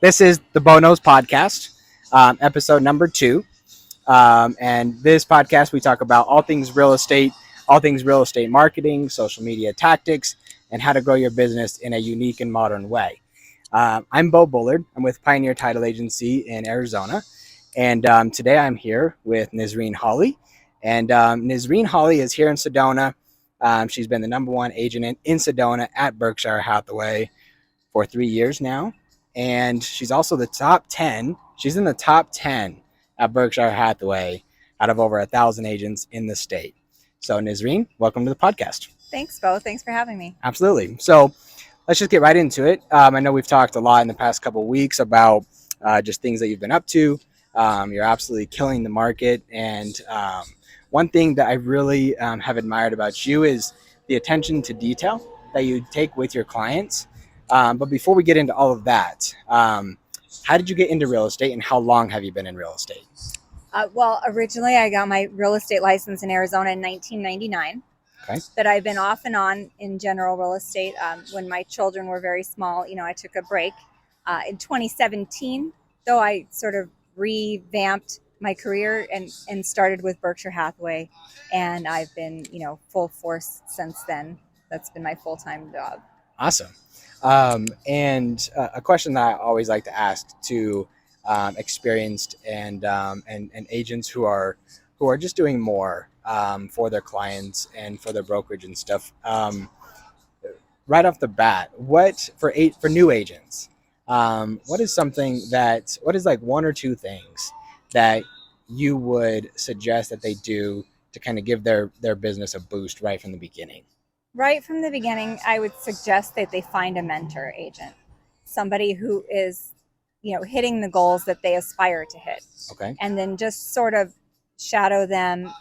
This is the Bonos Podcast, episode number 2. And this podcast, we talk about all things real estate marketing, social media tactics, and how to grow your business in a unique and modern way. I'm Bo Bullard. I'm with Pioneer Title Agency in Arizona. And today I'm here with Nazreen Hawley. And Nazreen Hawley is here in Sedona. She's been the number one agent in Sedona at Berkshire Hathaway for 3 years now. And she's also the top 10. She's in the top 10 at Berkshire Hathaway out of over 1,000 agents in the state. So Nazreen, welcome to the podcast. Thanks, Bo. Thanks for having me. Absolutely. So let's just get right into it. I know we've talked a lot in the past couple of weeks about just things that you've been up to. You're absolutely killing the market. And one thing that I really have admired about you is the attention to detail that you take with your clients. But before we get into all of that, how did you get into real estate and how long have you been in real estate? Well, originally I got my real estate license in Arizona in 1999. Okay. But I've been off and on in general real estate. When my children were very small, I took a break. In 2017, though, I sort of revamped my career and started with Berkshire Hathaway. And I've been, full force since then. That's been my full-time job. Awesome. And a question that I always like to ask to experienced and agents who are just doing more for their clients and for their brokerage and stuff. Right off the bat, for new agents, what is like one or two things that you would suggest that they do to kind of give their business a boost right from the beginning? Right from the beginning, I would suggest that they find a mentor agent, somebody who is, hitting the goals that they aspire to hit. Okay. And then just sort of shadow them,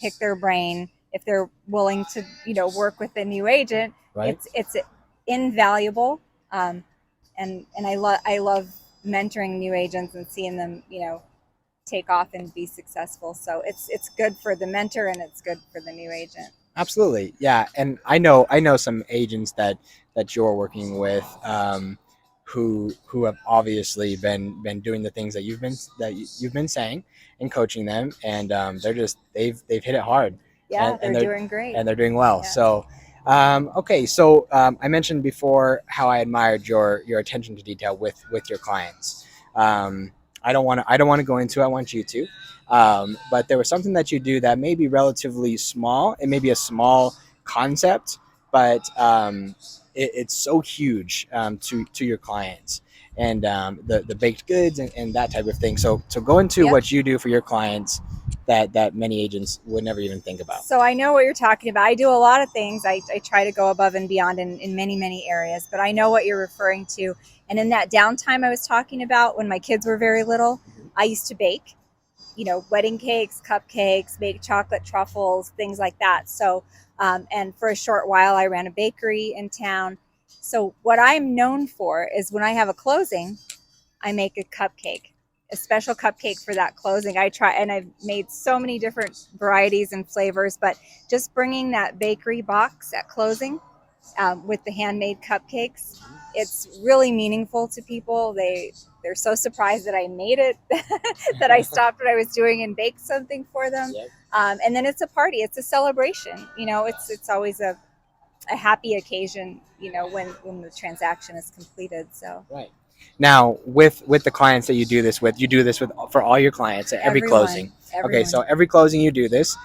pick their brain. If they're willing to, work with a new agent, right. It's invaluable. And I love mentoring new agents and seeing them, take off and be successful. So it's good for the mentor and it's good for the new agent. Absolutely. Yeah. And I know some agents that you're working with who have obviously been doing the things that you've been saying and coaching them, and they've hit it hard. Yeah, and they're doing great. And they're doing well. Yeah. So okay. So I mentioned before how I admired your attention to detail with your clients. I don't want to go into it. I want you to. But there was something that you do that may be relatively small. It may be a small concept, but it's so huge to your clients and the baked goods and that type of thing. So go into what you do for your clients that many agents would never even think about. So I know what you're talking about. I do a lot of things. I try to go above and beyond in many, many areas, but I know what you're referring to. And in that downtime I was talking about when my kids were very little, I used to bake, wedding cakes, cupcakes, make chocolate truffles, things like that. So, and for a short while I ran a bakery in town. So what I'm known for is when I have a closing, I make a special cupcake for that closing. I try, and I've made so many different varieties and flavors, but just bringing that bakery box at closing with the handmade cupcakes, it's really meaningful to people. They're so surprised that I made it, that I stopped what I was doing and baked something for them. Yep. And then it's a party, it's a celebration. It's always a happy occasion, when the transaction is completed. So right. Now, with the clients that you do this with for all your clients at every closing. Everyone. Okay, so every closing you do this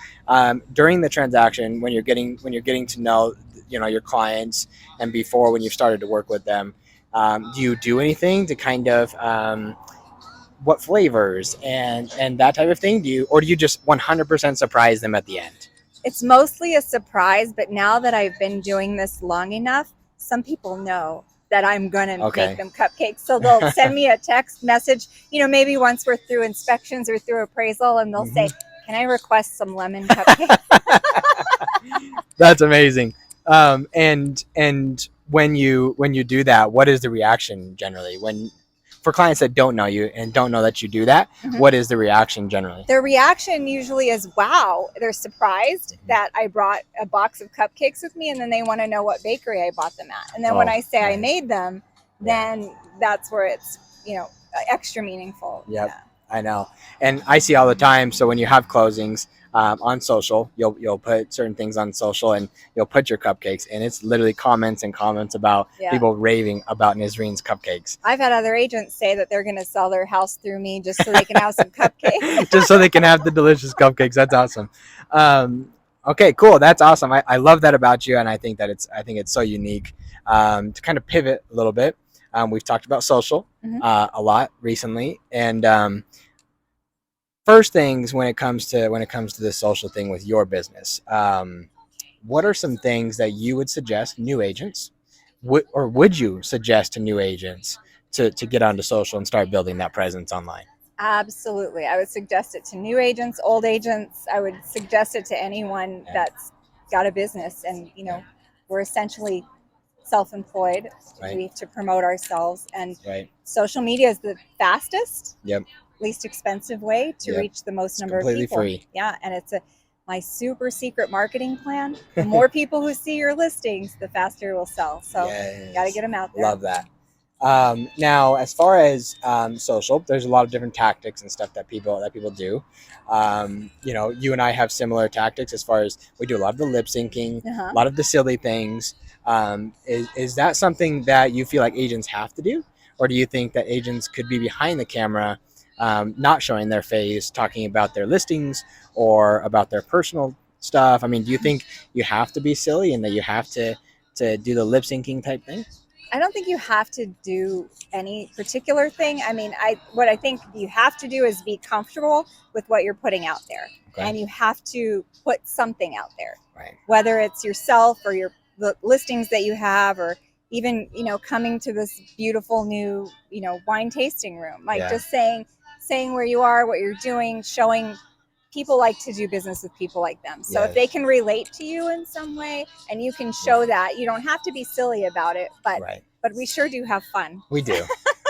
during the transaction when you're getting to know your clients and before when you've started to work with them. Do you do anything to kind of what flavors and that type of thing? Do you just 100% surprise them at the end? It's mostly a surprise, but now that I've been doing this long enough, some people know that I'm going to make them cupcakes. So they'll send me a text message, maybe once we're through inspections or through appraisal, and they'll say, can I request some lemon cupcakes? That's amazing. And when you do that, what is the reaction generally for clients that don't know you and don't know that you do that? Mm-hmm. What is the reaction generally? The reaction usually is, wow, they're surprised that I brought a box of cupcakes with me, and then they want to know what bakery I bought them at. And then when I say I made them, then that's where it's, extra meaningful. Yep, I know, and I see all the time. So when you have closings on social, you'll put certain things on social, and you'll put your cupcakes, and it's literally comments and comments about people raving about Nisreen's cupcakes. I've had other agents say that they're going to sell their house through me just so they can have some cupcakes. Just so they can have the delicious cupcakes. That's awesome. Okay, cool. That's awesome. I love that about you, and I think it's so unique. To kind of pivot a little bit, we've talked about social a lot recently, and first things when it comes to this social thing with your business, what are some things that you would suggest new agents, would you suggest to new agents to get onto social and start building that presence online? Absolutely. I would suggest it to new agents, old agents. I would suggest it to anyone that's got a business. And, we're essentially self-employed. Right. We have to promote ourselves. And Right. social media is the fastest, Yep. least expensive way to reach the most number of people. Free. Yeah. And it's my super secret marketing plan. The more people who see your listings, the faster it will sell. So you got to get them out there. Love that. Now, as far as social, there's a lot of different tactics and stuff that people do. You and I have similar tactics as far as we do a lot of the lip syncing, a lot of the silly things. Is that something that you feel like agents have to do, or do you think that agents could be behind the camera, not showing their face, talking about their listings or about their personal stuff? I mean, do you think you have to be silly and that you have to do the lip syncing type thing? I don't think you have to do any particular thing. I mean, what I think you have to do is be comfortable with what you're putting out there. Okay. And you have to put something out there. Right. Whether it's yourself or the listings that you have, or even, coming to this beautiful new, wine tasting room. Like just saying where you are, what you're doing, showing. People like to do business with people like them. So if they can relate to you in some way and you can show that, you don't have to be silly about it, but we sure do have fun. We do.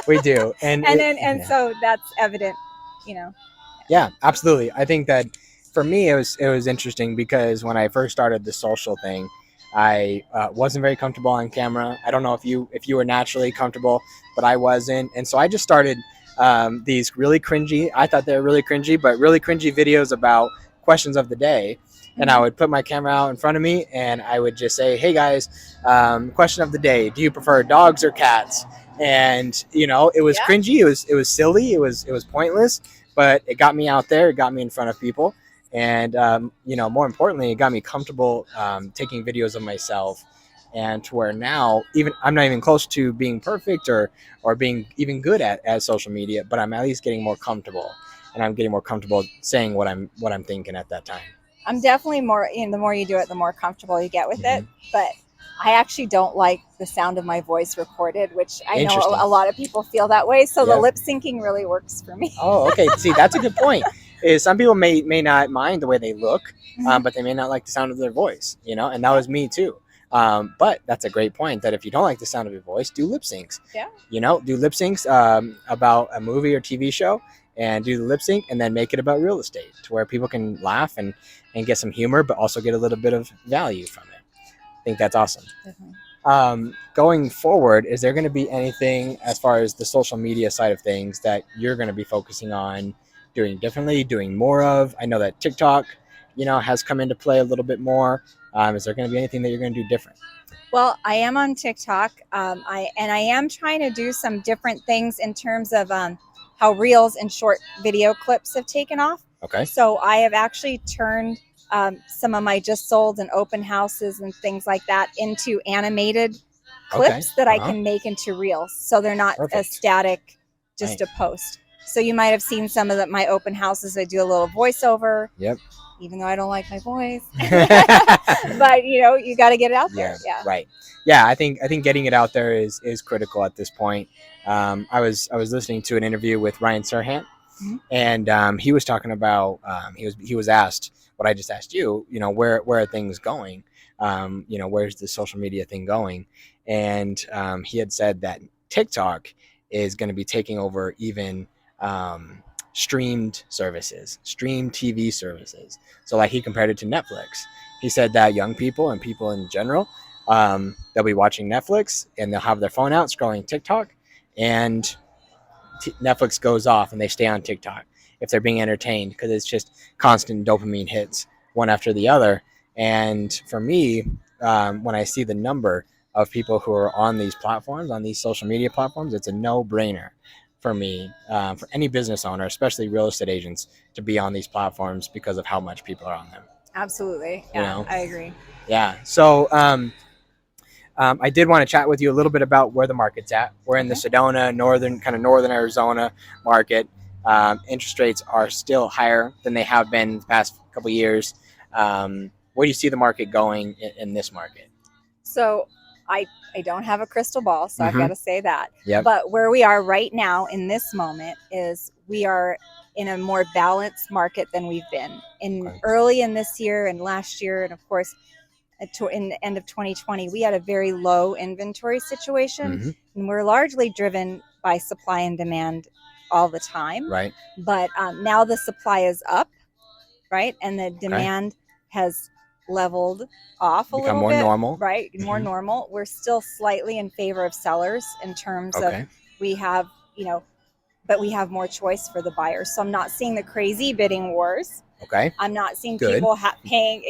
We do. So that's evident, Yeah, absolutely. I think that for me, it was interesting because when I first started the social thing, I wasn't very comfortable on camera. I don't know if you were naturally comfortable, but I wasn't. And so I just started these really cringy, I thought they were really cringy, but really cringy videos about questions of the day. And I would put my camera out in front of me and I would just say, hey guys, question of the day, do you prefer dogs or cats? And it was cringy, it was silly, it was pointless, but it got me out there, it got me in front of people. And more importantly, it got me comfortable taking videos of myself. And to where now, even I'm not even close to being perfect or being even good at social media, but I'm at least getting more comfortable, and I'm getting more comfortable saying what I'm thinking at that time. I'm definitely more. The more you do it, the more comfortable you get with it. But I actually don't like the sound of my voice recorded, which I know a lot of people feel that way. So the lip syncing really works for me. Oh, okay. See, that's a good point. Is some people may not mind the way they look, but they may not like the sound of their voice. And that was me too. But that's a great point, that if you don't like the sound of your voice, do lip syncs. Yeah. Do lip syncs about a movie or TV show, and do the lip sync, and then make it about real estate to where people can laugh and get some humor, but also get a little bit of value from it. I think that's awesome. Going forward, is there going to be anything as far as the social media side of things that you're going to be focusing on doing differently, doing more of? I know that TikTok, has come into play a little bit more. Is there going to be anything that you're going to do different? Well, I am on TikTok. I am trying to do some different things in terms of how reels and short video clips have taken off. Okay. So I have actually turned some of my just sold and open houses and things like that into animated clips that I can make into reels. So they're not a static, just a post. So you might have seen some of my open houses. I do a little voiceover. Yep. Even though I don't like my voice, but you got to get it out there. Yeah. Right. Yeah. I think getting it out there is critical at this point. I was listening to an interview with Ryan Serhant, and he was talking about he was asked what I just asked you. Where are things going? Where's the social media thing going? And he had said that TikTok is going to be taking over even streamed TV services. So like he compared it to Netflix. He said that young people and people in general They'll be watching Netflix and they'll have their phone out scrolling TikTok, and Netflix goes off and they stay on TikTok if they're being entertained, because it's just constant dopamine hits one after the other. And for me, when I see the number of people who are on these platforms, on these social media platforms, it's a no-brainer for me, for any business owner, especially real estate agents, to be on these platforms because of how much people are on them. Absolutely. You Yeah, know? I agree. Yeah. So I did want to chat with you a little bit about where the market's at. We're in the Okay. Sedona, northern Arizona market. Interest rates are still higher than they have been the past couple of years. Where do you see the market going in this market? So I don't have a crystal ball, so I've got Mm-hmm. to say that. Yep. But where we are right now in this moment is we are in a more balanced market than we've been in Okay. early in this year and last year, and of course in the end of 2020 we had a very low inventory situation, Mm-hmm. and we're largely driven by supply and demand all the time. Right. But now the supply is up, right, and the Okay. demand has leveled off a Become little more bit, normal. right, more Mm-hmm. normal. We're still slightly in favor of sellers in terms of Okay. we have, but we have more choice for the buyers. So I'm not seeing the crazy bidding wars. Okay. I'm not seeing Good. people paying,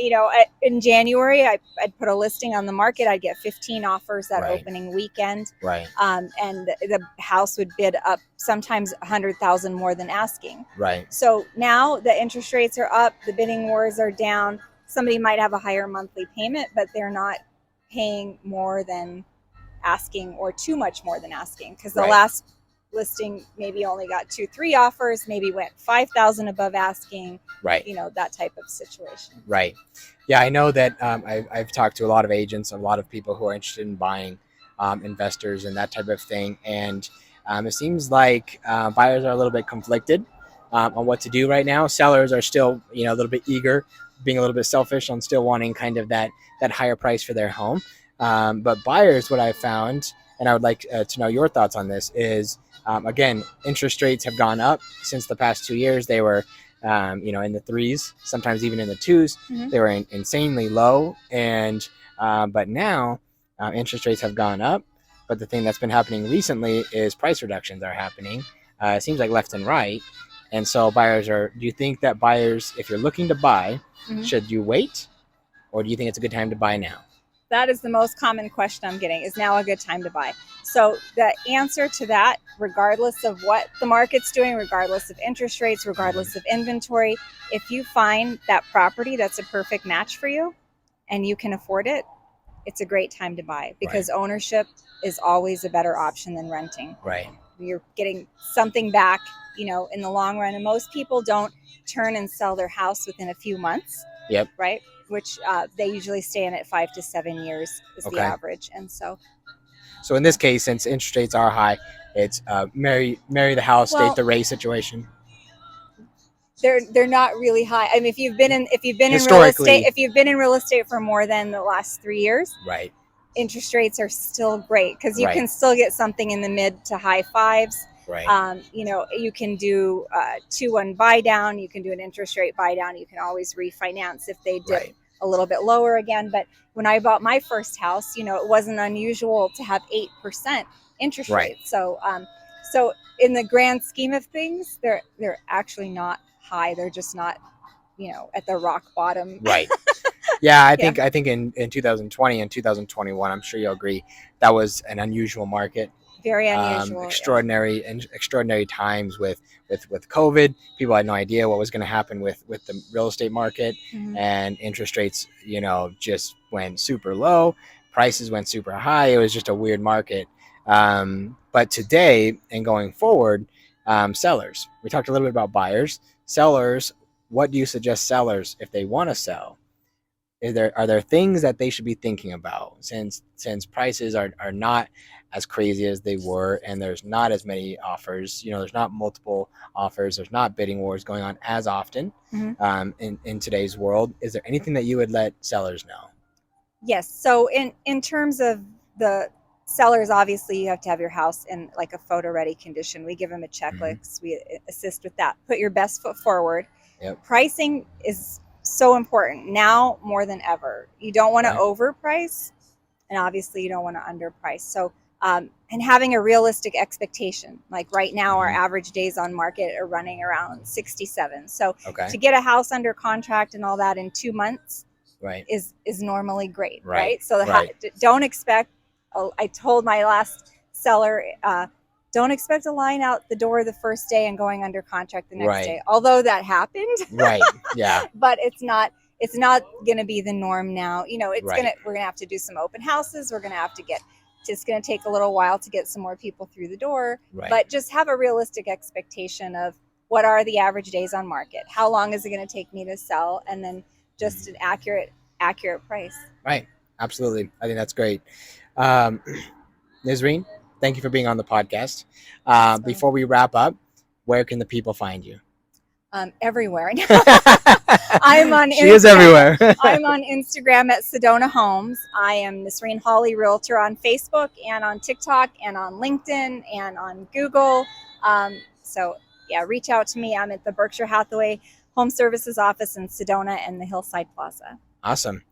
in January, I'd put a listing on the market. I'd get 15 offers that Right. opening weekend. Right. And the house would bid up sometimes 100,000 more than asking. Right. So now the interest rates are up, the bidding wars are down. Somebody might have a higher monthly payment, but they're not paying more than asking or too much more than asking, because the Right. last listing maybe only got 2-3 offers, maybe went 5,000 above asking, Right. that type of situation. Right. Yeah, I know that I've talked to a lot of agents, a lot of people who are interested in buying, investors and that type of thing. And it seems like buyers are a little bit conflicted on what to do right now. Sellers are still, a little bit eager, being a little bit selfish on still wanting kind of that higher price for their home. But buyers, what I've found, and I would like to know your thoughts on this, is again, interest rates have gone up since the past 2 years. They were in the threes, sometimes even in the twos. Mhm. They were insanely low, and but now interest rates have gone up. But the thing that's been happening recently is price reductions are happening. It seems like left and right, and so buyers are. Do you think that buyers, if you're looking to buy, Mhm. should you wait, or do you think it's a good time to buy now? That is the most common question I'm getting. Is now a good time to buy? So the answer to that, regardless of what the market's doing, regardless of interest rates, regardless of inventory, if you find that property that's a perfect match for you and you can afford it, it's a great time to buy, because ownership is always a better option than renting. Right. You're getting something back, in the long run. And most people don't turn and sell their house within a few months. Yep. Right. Which they usually stay in it 5 to 7 years is the average. And so in this case, since interest rates are high, it's marry the house, date the rate situation. they're not really high. I mean, if you've been in Historically, real estate for more than the last 3 years, right, interest rates are still great, because you Right. can still get something in the mid to high fives. right, You can do 2-1 buy down. You can do an interest rate buy down. You can always refinance if they dip right, a little bit lower again. But when I bought my first house, it wasn't unusual to have 8% interest Right. rate. So in the grand scheme of things, they're actually not high. They're just not, at the rock bottom. right. Yeah, I think in 2020 and 2021, I'm sure you'll agree, that was an unusual market. Very unusual. Extraordinary times with COVID. People had no idea what was going to happen with the real estate market, Mhm. and interest rates, just went super low. Prices went super high. It was just a weird market. But today and going forward, sellers. We talked a little bit about buyers. Sellers. What do you suggest sellers if they want to sell? Are there things that they should be thinking about, since prices are not as crazy as they were, and there's not as many offers, there's not multiple offers, there's not bidding wars going on as often. Mhm. In today's world, is there anything that you would let sellers know? Yes. So in terms of the sellers, obviously you have to have your house in like a photo ready condition. We give them a checklist. We assist with that. Put your best foot forward. Yep. Pricing is so important now more than ever. You don't want to overprice. and obviously you don't want to underprice. So and having a realistic expectation. Like right now, our average days on market are running around 67. So Okay. to get a house under contract and all that in 2 months Right. is normally great, Right. right? So Right. don't expect. I told my last seller, don't expect a line out the door the first day and going under contract the next Right. day. Although that happened, Right. Yeah. but it's not going to be the norm now. You know, Right. we're gonna have to do some open houses. We're gonna have to get. It's going to take a little while to get some more people through the door, Right. but just have a realistic expectation of what are the average days on market. How long is it going to take me to sell, and then just an accurate price. Right. Absolutely. I think that's great. Nisreen, thank you for being on the podcast. Before we wrap up, where can the people find you? Everywhere. I'm on. She is everywhere. I'm on Instagram at Sedona Homes. I am Nisreen Hawley Realtor on Facebook and on TikTok and on LinkedIn and on Google. So yeah, reach out to me. I'm at the Berkshire Hathaway Home Services office in Sedona and the Hillside Plaza. Awesome.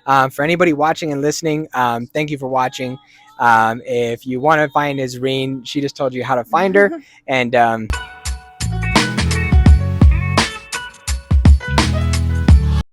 For anybody watching and listening, thank you for watching. If you want to find Nisreen, she just told you how to find her. And